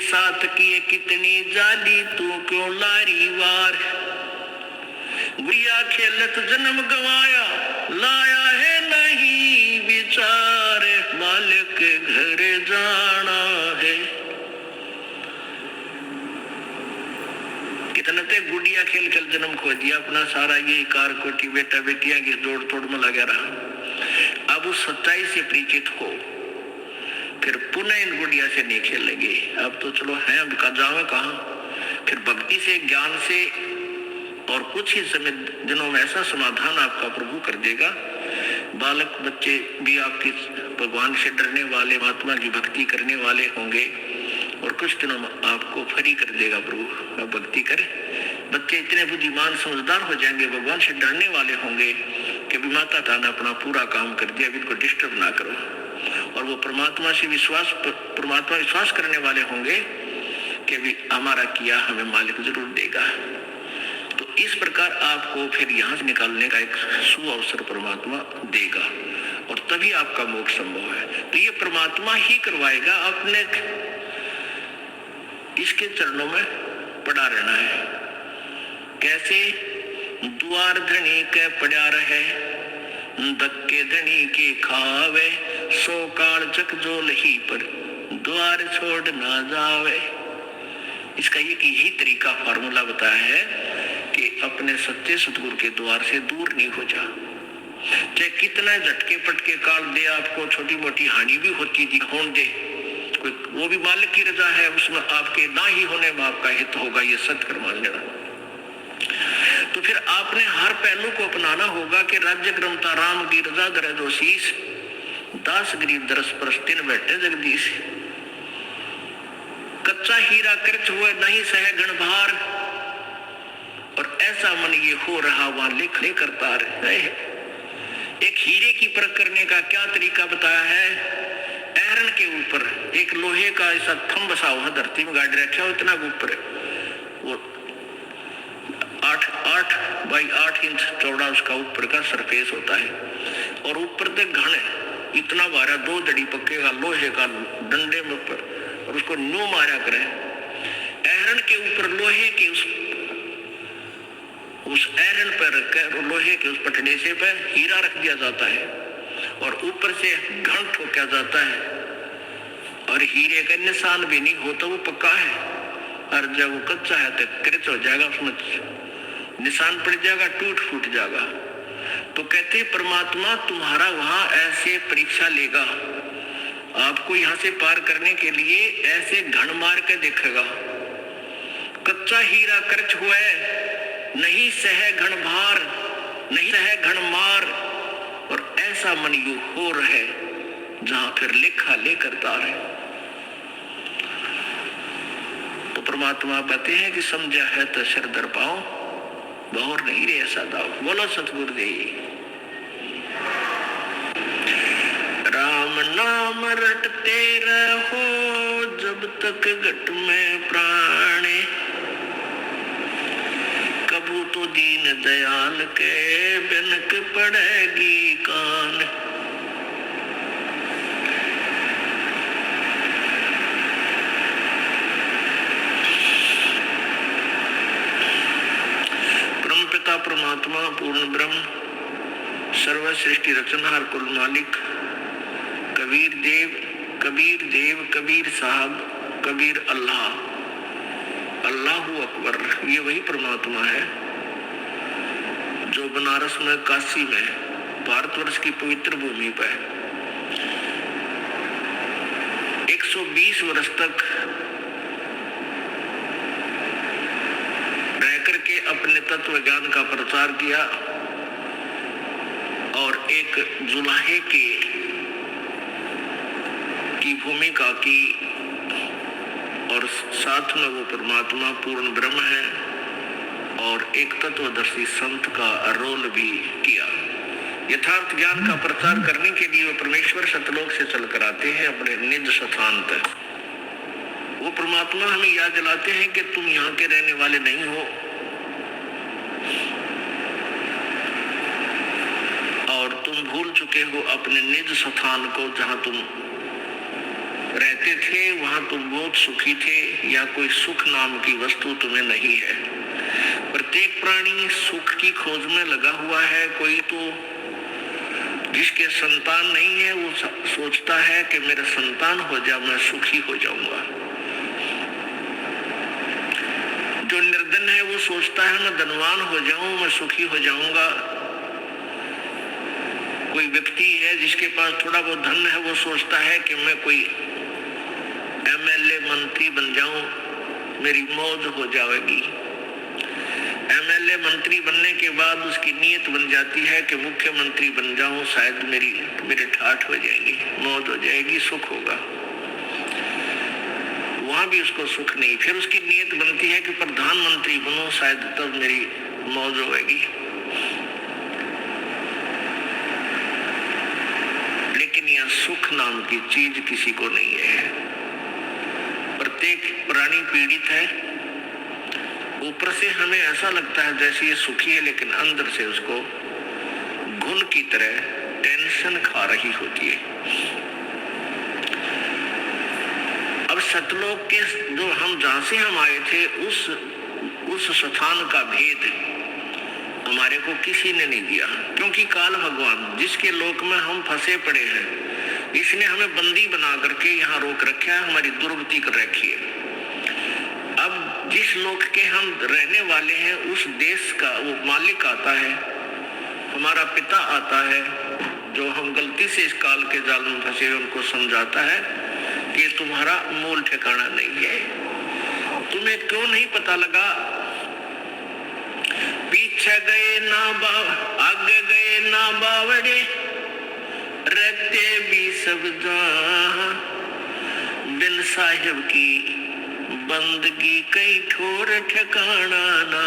साथ किए कितनी जाली, तू क्यों लारी वार। गुड़िया खेलत जन्म गवाया, लाया है नहीं विचार, मालिक के घर जाना है। कितने ते गुड़िया खेल खेल जन्म खो दिया अपना, सारा ये कार कोटी बेटा बेटियां की जोड़ तोड़ में लगा रहा। अब उस सच्चाई से परिचित हो, फिर पुनः इन गुड़िया से नहीं खेलेंगे। अब तो चलो है, अब का जावे कहाँ। फिर भक्ति से, ज्ञान से, और कुछ ही समय दिनों में ऐसा समाधान आपका प्रभु कर देगा। बालक बच्चे भी आपके भगवान से डरने वाले, महात्मा की भक्ति करने वाले होंगे, और कुछ दिनों में आपको फ्री कर देगा प्रभु। अब भक्ति करें, बच्चे इतने बुद्धिमान समझदार हो जाएंगे, भगवान से डरने वाले होंगे कि भी माता पिता ने अपना पूरा काम कर दिया, इनको डिस्टर्ब ना करो। और वो परमात्मा विश्वास करने वाले होंगे कि भी हमारा किया हमें मालिक जरूर देगा। तो इस प्रकार आपको फिर यहाँ से निकालने का एक सुअवसर परमात्मा देगा, और तभी आपका मोक्ष संभव है। तो ये परमात्मा ही करवाएगा, अपने इसके चरणों में पड़ा रहना है। कैसे? द्वार धनी के पड़ा रहे, धक्के धनी के खावे, सो काल चक जो लही पर, द्वार छोड़ ना जावे। इसका एक यही तरीका, फार्मूला बताया है कि अपने सच्चे सतगुरु के द्वार से दूर नहीं हो जा। चाहे कितना झटके पटके काल दे, आपको छोटी मोटी हानि भी होती थी, होने दे, वो भी मालिक की रजा है, उसमें आपके ना ही होने में आपका हित होगा, ये सत्य मान लेना। तो फिर आपने हर पहलू को अपनाना होगा कि राज्य ग्रमता राम की रजा धरे दो शीश, दास गरीब दरस परस तिन बैठे जगदीश। कच्चा हीरा कृत हुए नहीं सह गण भार, और ऐसा मन ये हो रहा वहां लिख ले करता रहे। एक हीरे की परख करने का क्या तरीका बताया है? ऐरन के ऊपर एक लोहे का ऐसा थंब बसा हुआ, धरती में गाड़ रखा हो, इतना ऊपर वो 8 बाई 8 इंच चौड़ा उसका ऊपर का सरफेस होता है, और ऊपर तक घन है, इतना भारा 2 दड़ी पक्केगा लोहे का डंडे में ऊपर, और उसको न्यू मारा करे। ऐरन के ऊपर लोहे के उस ऐरन पर रखकर लोहे के उस पटडेसे पर हीरा रख दिया जाता है, और ऊपर से घन ठोका जाता है, और हीरे का निशान भी नहीं होता, वो पक्का है। और जब वो कच्चा है तो कृत हो जाएगा, उसमें निशान पड़ जाएगा, टूट फूट जाएगा। तो कहते परमात्मा तुम्हारा वहां ऐसे परीक्षा लेगा, आपको यहाँ से पार करने के लिए ऐसे घन मार के देखेगा। कच्चा हीरा कर्च हुआ, नहीं सह घन भार, नहीं सह घन मार, और ऐसा मन यू हो रहे जहां फिर लेखा लेकर तार है। तो परमात्मा कहते हैं कि समझा है तो सिर दर पाओ, बहुर नहीं रे ऐसा दाव। बोलो सतगुरुदेव। राम नाम रटते रहो जब तक घट में प्राणे, कबू तो दीन दयाल के बिनक पड़ेगी कान। परमपिता परमात्मा पूर्ण ब्रह्म सर्व सृष्टि रचनहार कुल मालिक कबीर देव कबीर साहब कबीर अल्लाह, अल्लाहु अकबर, ये वही परमात्मा है जो बनारस में, काशी में, भारतवर्ष की पवित्र भूमि पर 120 वर्ष तक रह करके अपने तत्व ज्ञान का प्रचार किया, और एक जुलाहे की भूमिका की, और साथ में वो परमात्मा पूर्ण ब्रह्म है, और एक तत्वदर्शी संत का रोल भी किया। यथार्थ ज्ञान का प्रचार करने के लिए वो परमेश्वर सतलोक से चलकर आते हैं अपने निज स्थान तक। वो परमात्मा हमें याद दिलाते हैं कि तुम यहाँ के रहने वाले नहीं हो, और तुम भूल चुके हो अपने निज स्थान को, जहां तुम रहते थे वहां तुम बहुत सुखी थे, या कोई सुख नाम की वस्तु तुम्हें नहीं है। प्रत्येक प्राणी सुख की खोज में लगा हुआ है। कोई तो जिसके संतान नहीं है वो सोचता है कि मेरा संतान हो जाए मैं सुखी हो जाऊंगा। जो निर्धन है वो सोचता है मैं धनवान हो जाऊं, मैं सुखी हो जाऊंगा। कोई व्यक्ति है जिसके पास थोड़ा बहुत धन है, वो सोचता है कि मैं कोई एमएलए मंत्री बन जाऊं, मेरी मौज हो जाएगी। एमएलए मंत्री बनने के बाद उसकी नीयत बन जाती है कि मुख्यमंत्री बन जाऊं, शायद मेरे ठाठ हो जाएंगे, मौज हो जाएगी, सुख होगा। वहां भी उसको सुख नहीं। फिर उसकी नीयत बनती है कि प्रधानमंत्री बनूं, शायद तब मेरी मौज होगी। लेकिन यह सुख नाम की चीज किसी को नहीं है। प्रत्येक प्राणी पीड़ित है। ऊपर से हमें ऐसा लगता है जैसे ये सुखी है, लेकिन अंदर से उसको घुन की तरह टेंशन खा रही होती है। अब सतलोक के जो हम जहां से हम आए थे उस स्थान का भेद हमारे को किसी ने नहीं दिया, क्योंकि काल भगवान जिसके लोक में हम फंसे पड़े हैं, इसने हमें बंदी बना करके यहाँ रोक रखा है, हमारी दुर्गति कर रखी है। अब जिस लोक के हम रहने वाले हैं उस देश का वो मालिक आता है, हमारा पिता आता है, जो हम गलती से इस काल के जाल में फंसे उनको समझाता है कि तुम्हारा मूल ठिकाना नहीं है। तुम्हें क्यों नहीं पता लगा? पीछे गए ना आगे गए ना बावड़े, रहते भी सब जहां, बिन साहिब की बंदगी कहीं ठोर ठिकाना ना।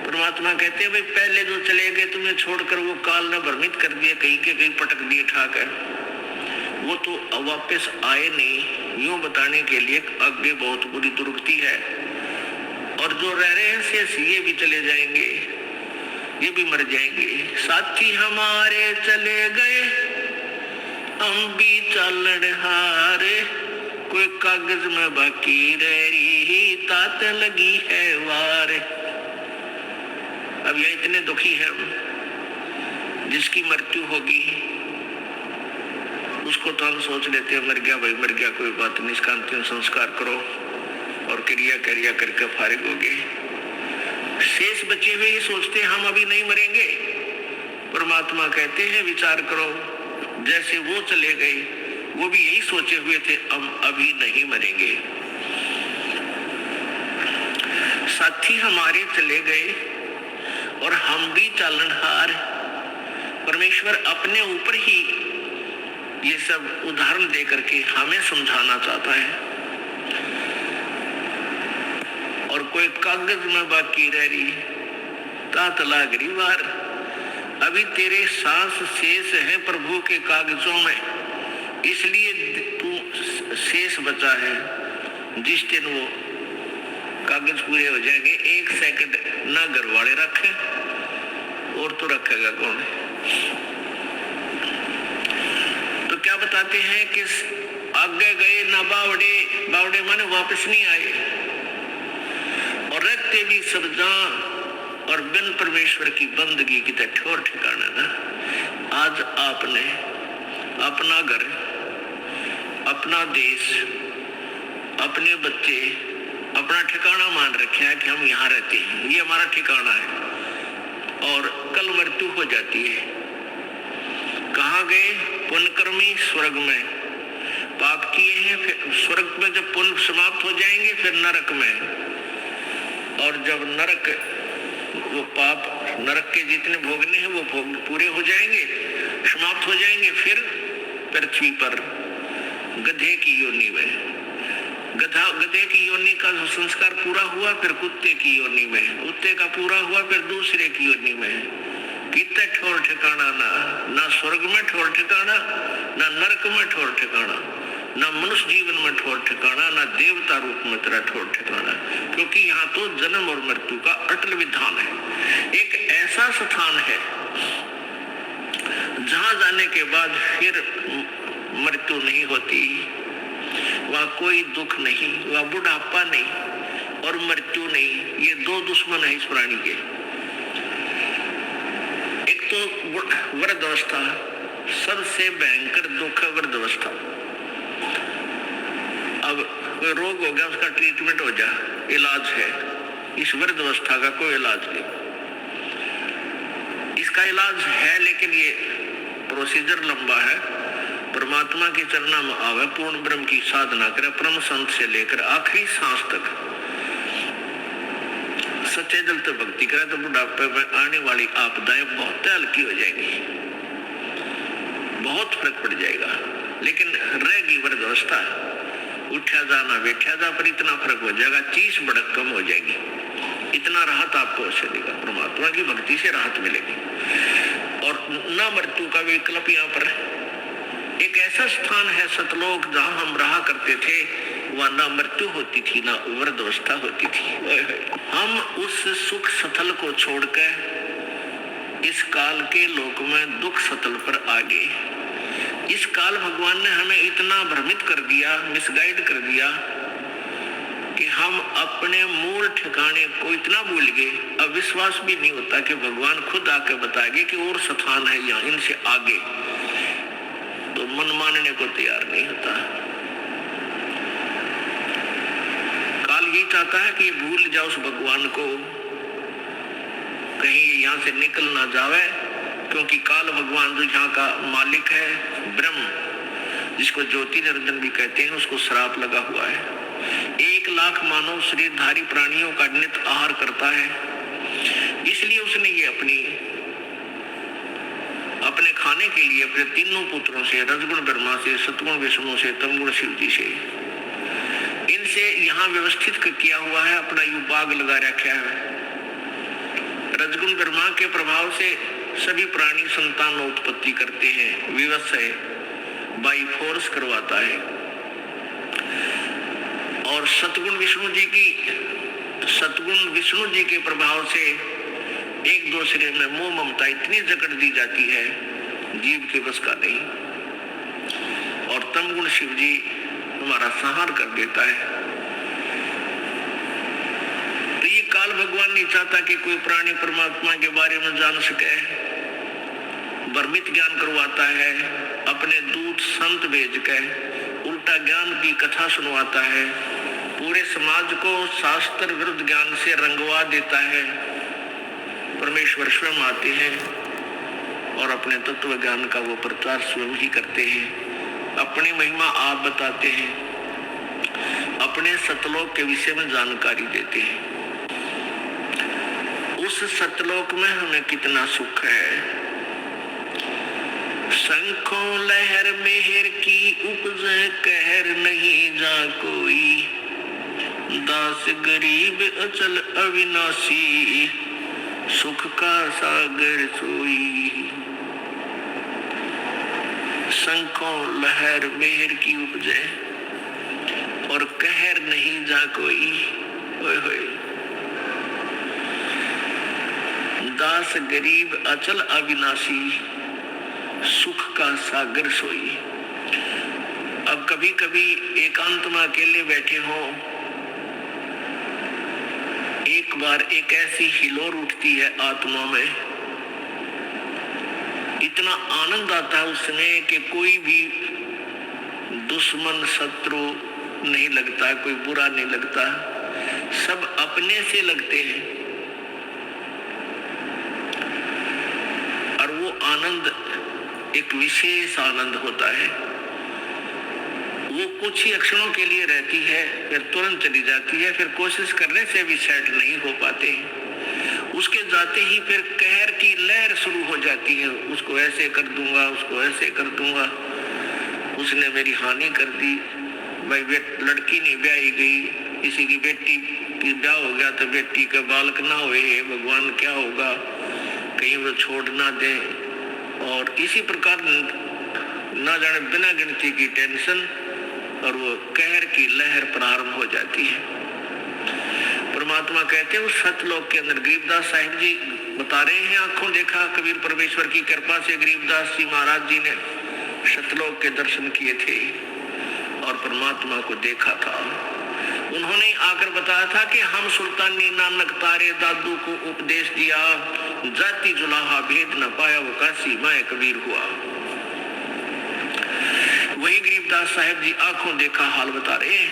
परमात्मा कहते हैं भाई पहले जो चले गए तुम्हें छोड़कर, वो काल ने भ्रमित कर दिए, कहीं के कहीं पटक दिए ठाकर, वो तो वापस आए नहीं। यूं बताने के लिए आगे बहुत बुरी दुर्गति है, और जो रह रहे हैं शेष ये भी चले जाएंगे, ये भी मर जाएंगे। साथी हमारे चले गए हम भी चलन हारे, कोई कागज में बाकी रह रही तात लगी है वार। अब ये इतने दुखी है, जिसकी मृत्यु होगी उसको तो हम सोच लेते हैं मर गया भाई मर गया, कोई बात नहीं, इसका अंतिम संस्कार करो और क्रिया करके फारिग हो गए। शेष बचे हुए ही सोचते हैं हम अभी नहीं मरेंगे। परमात्मा कहते हैं विचार करो, जैसे वो चले गए वो भी यही सोचे हुए थे हम अभी नहीं मरेंगे। साथी हमारे चले गए और हम भी चालनहार। परमेश्वर अपने ऊपर ही ये सब उदाहरण दे करके हमें समझाना चाहता है। और कोई कागज में बाकी रह रही तात लागरी वार। अभी तेरे सांस शेष है प्रभु के कागजों में, इसलिए तू शेष बचा है। जिस दिन वो कागज पूरे हो जाएंगे, एक सेकंड ना घर वाले रखे और तो रखेगा कौन? तो क्या बताते हैं कि आगे गए ना बावड़े, बावड़े माने वापस नहीं आए, और रहते भी सब जहां और बिन परमेश्वर की बंदगी की ठोर ठिकाना ना। आज आपने अपना घर, अपना देश, अपने बच्चे अपना ठिकाना मान रखे हैं कि हम यहाँ रहते हैं, ये हमारा ठिकाना है, और कल मृत्यु हो जाती है। कहाँ गए? पुण्यकर्मी स्वर्ग में, पाप किए हैं फिर स्वर्ग में जब पुण्य समाप्त हो जाएंगे फिर नरक में, और जब नरक वो पाप नरक के जितने भोगने हैं वो भोग पूरे हो जाएंगे, समाप्त हो जाएंगे, फिर पृथ्वी पर गधे की योनि में, गधे की योनि का संस्कार पूरा हुआ, फिर कुत्ते की योनि में, कुत्ते का पूरा हुआ, फिर दूसरे की योनि में। कितने ठोर ठिकाना ना स्वर्ग में ठोर ठिकाना, ना नरक में ठोर ठिकाना, ना मनुष्य जीवन में ठोर ठिकाना, ना देवता रूप में तेरा ठोर ठिकाना। क्योंकि यहाँ तो जन्म और मृत्यु का अटल विधान है। एक ऐसा स्थान है जहां जाने के बाद फिर मृत्यु नहीं होती, वहाँ कोई दुख नहीं, वहाँ बुढ़ापा नहीं और मृत्यु नहीं। ये दो दुश्मन है इस प्राणी के। एक तो वृद्धावस्था, सबसे भयंकर दुख है वृद्धावस्था। अब कोई रोग हो गया, उसका ट्रीटमेंट हो जा, इलाज है। इस वृद्धावस्था का कोई इलाज नहीं। इसका इलाज है लेकिन ये प्रोसीजर लंबा है। परमात्मा के चरणों में आवे, पूर्ण ब्रह्म की साधना करे, परम संत से लेकर आखिरी सांस तक सच्चे दिल से भक्ति करे तो बुढ़ापे में आने वाली आपदाएं बहुत हल्की हो जाएंगी, बहुत फर्क पड़ जाएगा। लेकिन रहेगी वृद्धावस्था, उठा जाना बैठा जा पर इतना फर्क हो जाएगा, चीज भड़क कम हो जाएगी, इतना राहत आपको अवश्य देगा। परमात्मा की भक्ति से राहत मिलेगी। और न मृत्यु का विकल्प यहाँ पर एक ऐसा स्थान है सतलोक जहाँ हम रहा करते थे, वह न मृत्यु होती थी न वृद्धावस्था होती थी। हम उस सुख सतल को छोड़कर इस काल के लोक में दुख सतल पर आ गए। इस काल भगवान ने हमें इतना भ्रमित कर दिया, मिसगाइड कर दिया कि हम अपने मूल ठिकाने को इतना भूल गए, अब विश्वास भी नहीं होता कि भगवान खुद आके बताएंगे कि और स्थान है यहाँ, इनसे आगे, तो मन मानने को तैयार नहीं होता। काल ये चाहता है कि भूल जाओ उस भगवान को, कहीं यहाँ से निकल ना जावे, क्योंकि काल भगवान जो यहाँ का मालिक है, ब्रह्म, जिसको ज्योति निरंजन भी कहते हैं, उसको श्राप लगा हुआ है। 1 लाख मानव शरीरधारी प्राणियों का नित आहार करता है, इसलिए उसने ये अपने खाने के लिए अपने तीनों पुत्रों से, रजगुण ब्रह्मा से, सतगुण विष्णु से, तमगुण शिव जी से, इनसे यहाँ व्यवस्थित किया हुआ है, अपना यू बाग लगा रखा है। रजगुण ब्रह्मा के प्रभाव से सभी प्राणी संतान उत्पत्ति करते हैं, विवश है, बाई फोर्स करवाता है। और सतगुण विष्णु जी के प्रभाव से एक दूसरे में मोह ममता इतनी जकड़ दी जाती है, जीव के बस का नहीं। और तमगुण शिव जी हमारा संहार कर देता है। तो ये काल भगवान नहीं चाहता कि कोई प्राणी परमात्मा के बारे में जान सके, भ्रमित ज्ञान करवाता है, अपने दूत संत भेज के उल्टा ज्ञान की कथा सुनवाता है, पूरे समाज को शास्त्र विरुद्ध ज्ञान से रंगवा देता है। परमेश्वर स्वयं आते हैं और अपने तत्व ज्ञान का वो प्रचार स्वयं ही करते हैं, अपनी महिमा आप बताते हैं, अपने सतलोक के विषय में जानकारी देते हैं। उस सतलोक में हमें कितना सुख है। शंखों लहर मेहर की उपज कहर नहीं जा कोई, दास गरीब अचल अविनाशी, सुख का सागर सोई। शंखों लहर मेहर की उपजे और कहर नहीं जा कोई, ओए होए। दास गरीब अचल अविनाशी, सुख का सागर सोई। अब कभी कभी एकांत में अकेले बैठे हो, एक बार एक ऐसी हिलोर उठती है आत्मा में, इतना आनंद आता है उसमें कि कोई भी दुश्मन शत्रु नहीं लगता, कोई बुरा नहीं लगता, सब अपने से लगते हैं। और वो आनंद एक विशेष आनंद होता है। वो कुछ ही क्षणों के लिए रहती है, फिर तुरंत चली जाती है, फिर कोशिश करने से भी सेट नहीं हो पाते हैं। उसके जाते ही फिर कहर की लहर शुरू हो जाती है, उसको ऐसे कर दूंगा, उसको ऐसे कर दूंगा, उसने मेरी हानि कर दी, भाई लड़की नहीं ब्याही गई, किसी की बेटी की ब्याह हो गया तो बेटी का बालक ना हुए, भगवान क्या होगा, कहीं वो छोड़ ना दे। और इसी प्रकार ना जाने बिना गिनती की टेंशन और वो कहर की लहर प्रारंभ हो जाती है। परमात्मा कहते हैं उस सतलोक के अंदर, गरीबदास साहिब जी बता रहे हैं, आंखों देखा कबीर परमेश्वर की कृपा से गरीबदास जी महाराज जी ने सतलोक के दर्शन किए थे और परमात्मा को देखा था। उन्होंने आकर बताया था कि हम सुल्तानी नानक तारे दादू को उपदेश दिया, जाति जुलाहा भेद न पाया वो काशी माए कबीर हुआ। वही गरीबदास साहब जी आंखों देखा हाल बता रहे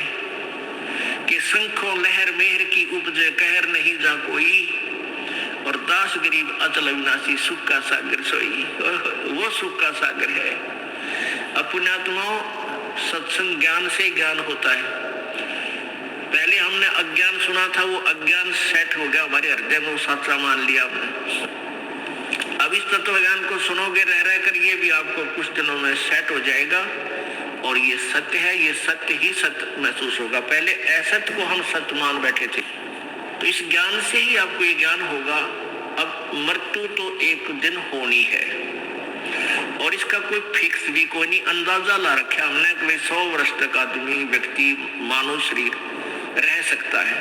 कि शंखों लहर मेहर की उपजे कहर नहीं जा कोई, और दास गरीब अचल अविनाशी सुख का सागर सोई। वो सुख का सागर है। पुण्यात्माओं, सत्संग ज्ञान से ज्ञान होता है। पहले हमने अज्ञान सुना था, वो अज्ञान सेट हो गया हमारे हृदय में, वो सच्चा मान लिया हमने। अब इस तत्व ज्ञान को सुनोगे रह रह कर, ये भी आपको कुछ दिनों में सेट हो जाएगा और ये सत्य है, ये सत्य ही सत्य महसूस होगा। पहले असत्य को हम सत्य मान बैठे थे, तो इस ज्ञान से ही आपको ये ज्ञान होगा। अब मृत्यु तो एक दिन होनी है और इसका कोई फिक्स भी कोई नहीं, अंदाजा ला रखा हमने कि 100 वर्ष तक आदमी व्यक्ति मानव शरीर रह सकता है,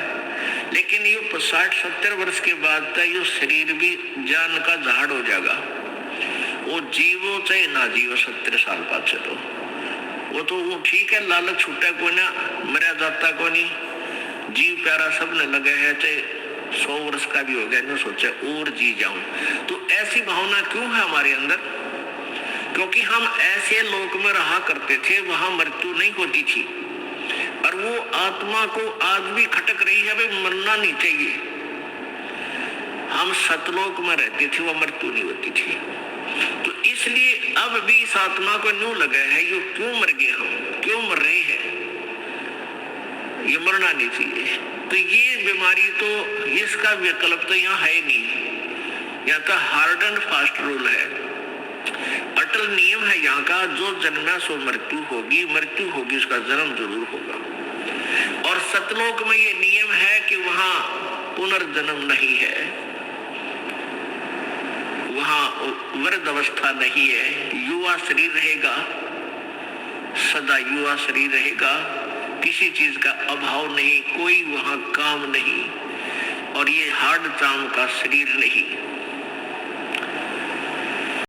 लेकिन ये 60-70 वर्ष के बाद तक ये शरीर भी जान का झाड़ हो जाएगा। वो जीवो चाहे ना जीवो 70 साल बाद चलो, वो तो वो ठीक है, लालच छूटा कोई ना, मरा जाता कोई नहीं, जीव प्यारा सबने लगा है, चाहे 100 वर्ष का भी हो गया ना, सोचा और जी जाऊं। तो ऐसी भावना क्यों है हमारे अंदर? क्योंकि हम ऐसे लोक में रहा करते थे, वहां मृत्यु नहीं होती थी, और वो आत्मा को आज भी खटक रही है, भाई मरना नहीं चाहिए। हम सतलोक में रहते थे, वो मृत्यु नहीं होती थी। तो इसलिए अब भी इस आत्मा को न्यू लगा है, ये क्यों मर गए, हम क्यों मर रहे हैं, ये मरना नहीं चाहिए। तो ये बीमारी तो, इसका विकल्प तो यहाँ है नहीं। यहाँ तो हार्ड एंड फास्ट रूल है, अटल नियम है यहाँ का, जो जन्मा सो मृत्यु होगी, मृत्यु होगी उसका जन्म जरूर होगा। और सतलोक में ये नियम है कि वहां पुनर्जन्म नहीं है, वहां वृद्ध अवस्था नहीं है, युवा शरीर रहेगा, सदा युवा शरीर रहेगा, किसी चीज का अभाव नहीं, कोई वहां काम नहीं, और ये हार्ड काम का शरीर नहीं।